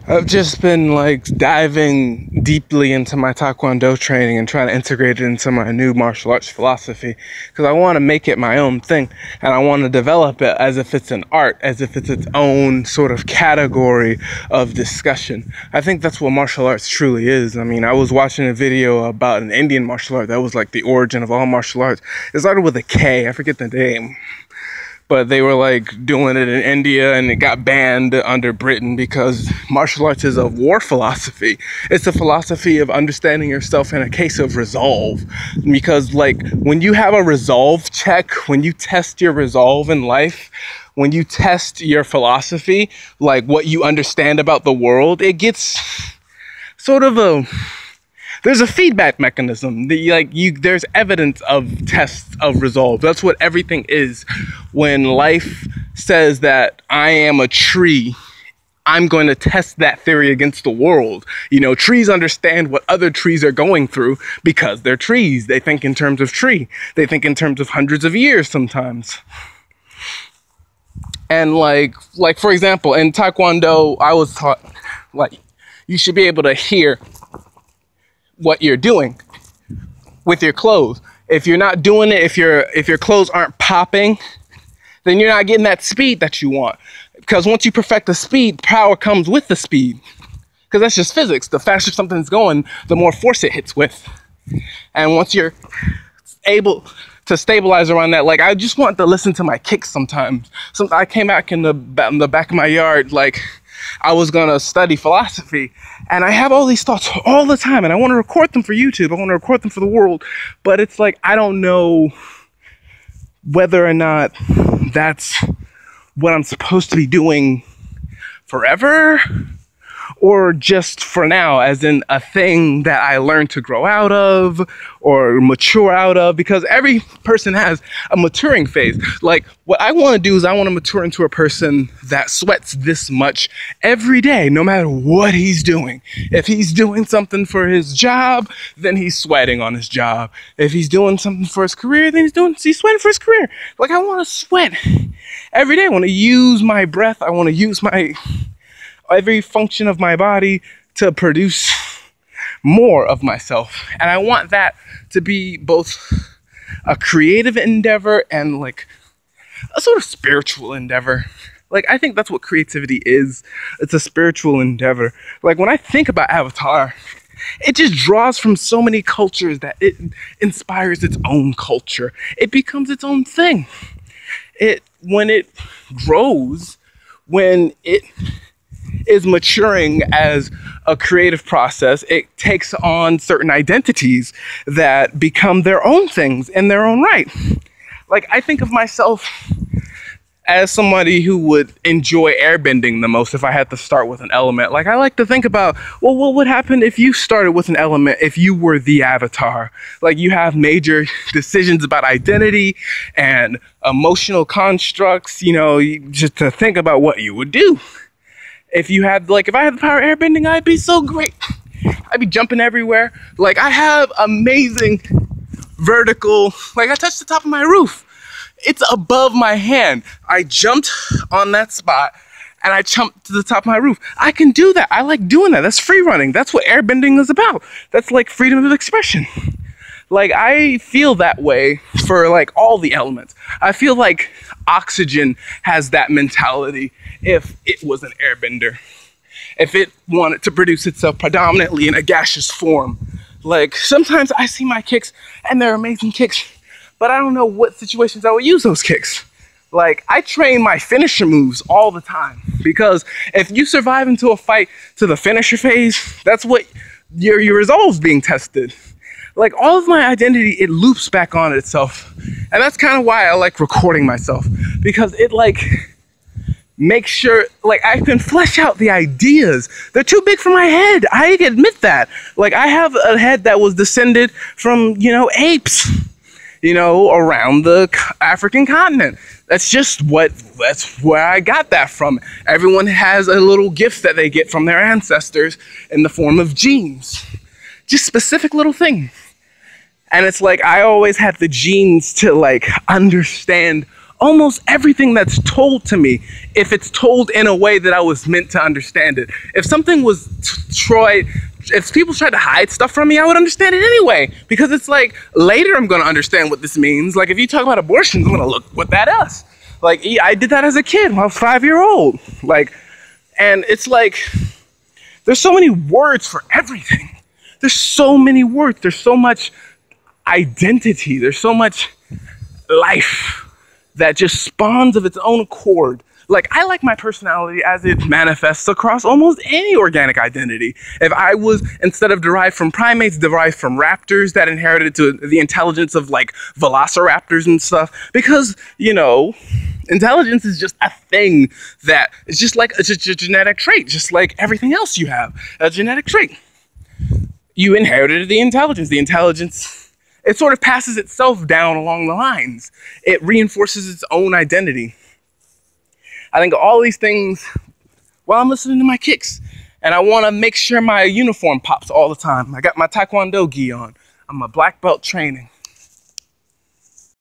I've just been like diving deeply into my Taekwondo training and trying to integrate it into my new martial arts philosophy because I want to make it my own thing and I want to develop it as if it's an art, as if it's its own sort of category of discussion. I think that's what martial arts truly is. I mean, I was watching a video about an Indian martial art that was like the origin of all martial arts. It started with a K, I forget the name. But they were like doing it in India and it got banned under Britain because martial arts is a war philosophy. It's a philosophy of understanding yourself in a case of resolve. Because like when you have a resolve check, when you test your resolve in life, when you test your philosophy, like what you understand about the world, it gets sort of there's a feedback mechanism. There's evidence of tests of resolve. That's what everything is. When life says that I am a tree, I'm going to test that theory against the world. You know, trees understand what other trees are going through because they're trees. They think in terms of tree. They think in terms of hundreds of years sometimes. And like for example, in Taekwondo, I was taught like you should be able to hear what you're doing with your clothes. If you're not doing it, if your clothes aren't popping, then you're not getting that speed that you want. Because once you perfect the speed, power comes with the speed. Because that's just physics. The faster something's going, the more force it hits with. And once you're able to stabilize around that, like I just want to listen to my kicks sometimes. I came back in the back of my yard, like I was gonna study philosophy, and I have all these thoughts all the time, and I want to record them for YouTube. I want to record them for the world, but it's like I don't know whether or not that's what I'm supposed to be doing forever, or just for now, as in a thing that I learned to grow out of or mature out of, because every person has a maturing phase. Like what I want to do is I want to mature into a person that sweats this much every day, no matter what he's doing. If he's doing something for his job, then he's sweating on his job. If he's doing something for his career, then he's sweating for his career. Like I want to sweat every day. I want to use my breath. I want to use every function of my body to produce more of myself. And I want that to be both a creative endeavor and like a sort of spiritual endeavor. Like I think that's what creativity is. It's a spiritual endeavor. Like when I think about Avatar, it just draws from so many cultures that it inspires its own culture. It becomes its own thing. When it grows, when it is maturing as a creative process, it takes on certain identities that become their own things in their own right. Like I think of myself as somebody who would enjoy airbending the most if I had to start with an element. Like I like to think about, well, what would happen if you started with an element, if you were the avatar? Like you have major decisions about identity and emotional constructs, you know, just to think about what you would do. If I had the power of airbending, I'd be so great. I'd be jumping everywhere. Like I have amazing vertical, like I touched the top of my roof. It's above my hand. I jumped on that spot and I jumped to the top of my roof. I can do that. I like doing that. That's free running. That's what airbending is about. That's like freedom of expression. Like I feel that way for like all the elements. I feel like oxygen has that mentality if it was an airbender. If it wanted to produce itself predominantly in a gaseous form. Like sometimes I see my kicks and they're amazing kicks, but I don't know what situations I would use those kicks. Like I train my finisher moves all the time because if you survive into a fight to the finisher phase, that's what your resolve's being tested. Like all of my identity, it loops back on itself. And that's kind of why I like recording myself, because it like makes sure like I can flesh out the ideas. They're too big for my head. I admit that. Like I have a head that was descended from, you know, apes, you know, around the African continent. That's where I got that from. Everyone has a little gift that they get from their ancestors in the form of genes. Just specific little things. And it's like I always had the genes to like understand almost everything that's told to me, if it's told in a way that I was meant to understand it. If something was if people tried to hide stuff from me, I would understand it anyway, because it's like later I'm going to understand what this means. Like if you talk about abortions, I'm going to look what that is. Like I did that as a kid when I was 5-year-old. Like, and it's like, there's so many words for everything. There's so many words. There's so much identity. There's so much life that just spawns of its own accord. Like, I like my personality as it manifests across almost any organic identity. If I was, instead of derived from primates, derived from raptors that inherited to the intelligence of like velociraptors and stuff, because, you know, intelligence is just a thing that is just like a genetic trait, just like everything else you have, a genetic trait. You inherited the intelligence. The intelligence, it sort of passes itself down along the lines. It reinforces its own identity. I think all these things while I'm listening to my kicks. And I want to make sure my uniform pops all the time. I got my Taekwondo gi on. I'm a black belt training.